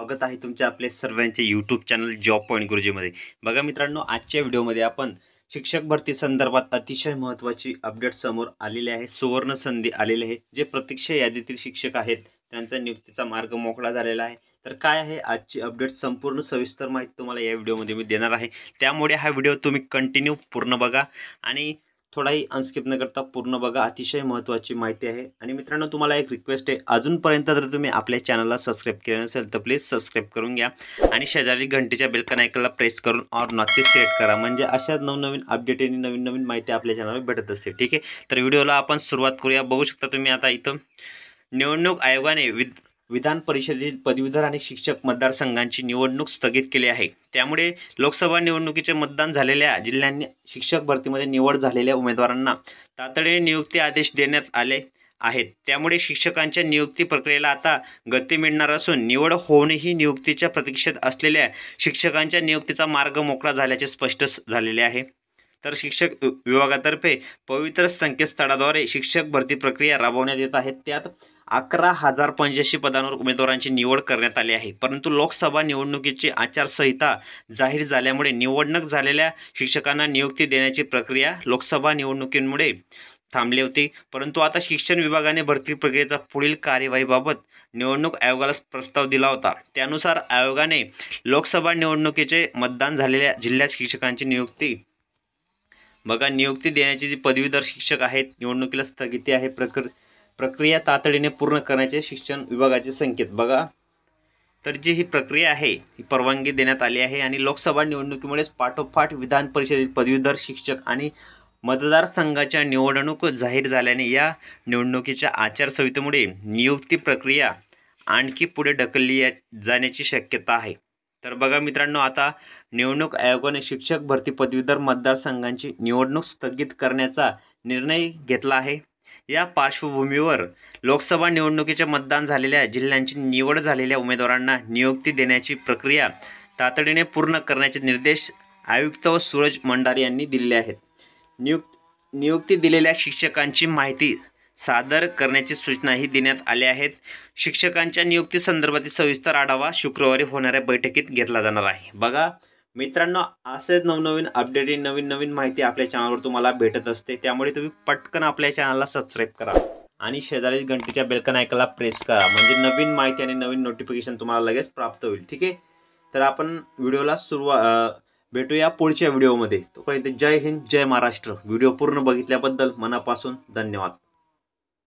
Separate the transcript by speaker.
Speaker 1: स्वागत आहे तुमच्या आपले सर्वांचे यूट्यूब चॅनल जॉब पॉईंट गुरुजीमध्ये। बघा मित्रांनो, आजच्या व्हिडिओमध्ये आपण शिक्षक भरती संदर्भात अतिशय महत्त्वाची अपडेट समोर आलेली आहे। सुवर्ण संधी आलेली आहे। जे प्रतीक्षा यादीतील शिक्षक आहेत त्यांचा नियुक्तीचा मार्ग मोकळा झालेला आहे। तर काय आहे आजची अपडेट, संपूर्ण सविस्तर माहिती तुम्हाला या व्हिडिओमध्ये मी देणार आहे। त्यामुळे हा व्हिडिओ तुम्ही कंटिन्यू पूर्ण बघा आणि थोडाही अनस्किप न करता पूर्ण बघा। अतिशय महत्त्वाची माहिती आहे। आणि मित्रांनो, तुम्हाला एक रिक्वेस्ट आहे, अजूनपर्यंत जर तुम्ही आपल्या चॅनलला सबस्क्राइब केले नसेल तर प्लीज सबस्क्राइब करून घ्या आणि शेजारी घंटीच्या बेलकन आयकॉनला प्रेस करून ऑल नोटिफिकेशन सेट करा, म्हणजे अशा नवनवीन अपडेट आणि नवीन माहिती आपल्या चॅनलवर भेटत असते। ठीक आहे, तर व्हिडिओला आपण सुरुवात करूया। बघू शकता तुम्ही आता इथं निवडणूक आयोगाने विधान परिषदेतील पदवीधर आणि शिक्षक मतदारसंघांची निवडणूक स्थगित केली आहे। त्यामुळे लोकसभा निवडणुकीचे मतदान झालेल्या जिल्ह्यांनी शिक्षक भरतीमध्ये निवड झालेल्या उमेदवारांना तातडीने नियुक्ती आदेश देण्यात आले आहेत। त्यामुळे शिक्षकांच्या नियुक्ती प्रक्रियेला आता गती मिळणार असून निवड होऊनही नियुक्तीच्या प्रतीक्षेत असलेल्या शिक्षकांच्या नियुक्तीचा मार्ग मोकळा झाल्याचे स्पष्ट झालेले आहे। तर शिक्षक विभागातर्फे पवित्र संकेतस्थळाद्वारे शिक्षक भरती प्रक्रिया राबवण्यात येत आहे। त्यात 11,085 पदांवर उमेदवारांची निवड करण्यात आली आहे। परंतु लोकसभा निवडणुकीची आचारसंहिता जाहीर झाल्यामुळे निवडणूक झालेल्या शिक्षकांना नियुक्ती देण्याची प्रक्रिया लोकसभा निवडणुकीमुळे थांबली होती। परंतु आता शिक्षण विभागाने भरती प्रक्रियेचा पुढील कार्यवाहीबाबत निवडणूक आयोगाला प्रस्ताव दिला होता। त्यानुसार आयोगाने लोकसभा निवडणुकीचे मतदान झालेल्या जिल्ह्यात शिक्षकांची नियुक्ती देण्याची जी पदवीधर शिक्षक आहेत निवडणुकीला स्थगिती आहे। प्रक्रिया तातडीने पूर्ण करण्याचे शिक्षण विभागाचे संकेत बघा। तर जी ही प्रक्रिया आहे ही परवानगी देण्यात आली आहे आणि लोकसभा निवडणुकीमुळेच पाठोपाठ विधान परिषदेतील पदवीधर शिक्षक आणि मतदारसंघाच्या निवडणूक जाहीर झाल्याने या निवडणुकीच्या आचारसंहितेमुळे नियुक्ती प्रक्रिया आणखी पुढे ढकलली जाण्याची शक्यता आहे। तर बघा मित्रांनो, आता निवडणूक आयोगाने शिक्षक भरती पदवीधर मतदारसंघांची निवडणूक स्थगित करण्याचा निर्णय घेतला आहे। या पार्श्वभूमीवर लोकसभा निवडणुकीचे मतदान झालेल्या जिल्ह्यांची निवड झालेल्या उमेदवारांना नियुक्ती देण्याची प्रक्रिया तातडीने पूर्ण करण्याचे निर्देश आयुक्त सूरज मंडारी यांनी दिलेले आहेत। नियुक्ती दिलेल्या शिक्षकांची माहिती सादर करण्याची सूचनाही देण्यात आल्या आहेत। शिक्षकांच्या नियुक्ती संदर्भातील सविस्तर आढावा शुक्रवारी होणाऱ्या बैठकीत घेतला जाणार आहे। बघा मित्रांनो, असेच नवनवीन अपडेट नवीन माहिती आपल्या चॅनलवर तुम्हाला भेटत असते। त्यामुळे तुम्ही पटकन आपल्या चॅनलला सबस्क्राइब करा आणि शेजारी घंटीच्या बेलकन आयकॉनला प्रेस करा, म्हणजे नवीन माहिती आणि नवीन नोटिफिकेशन तुम्हाला लगेच प्राप्त होईल। ठीक आहे, तर आपण व्हिडिओला भेटूया पुढच्या व्हिडिओमध्ये। तोपर्यंत जय हिंद, जय महाराष्ट्र। व्हिडिओ पूर्ण बघितल्याबद्दल मनापासून धन्यवाद।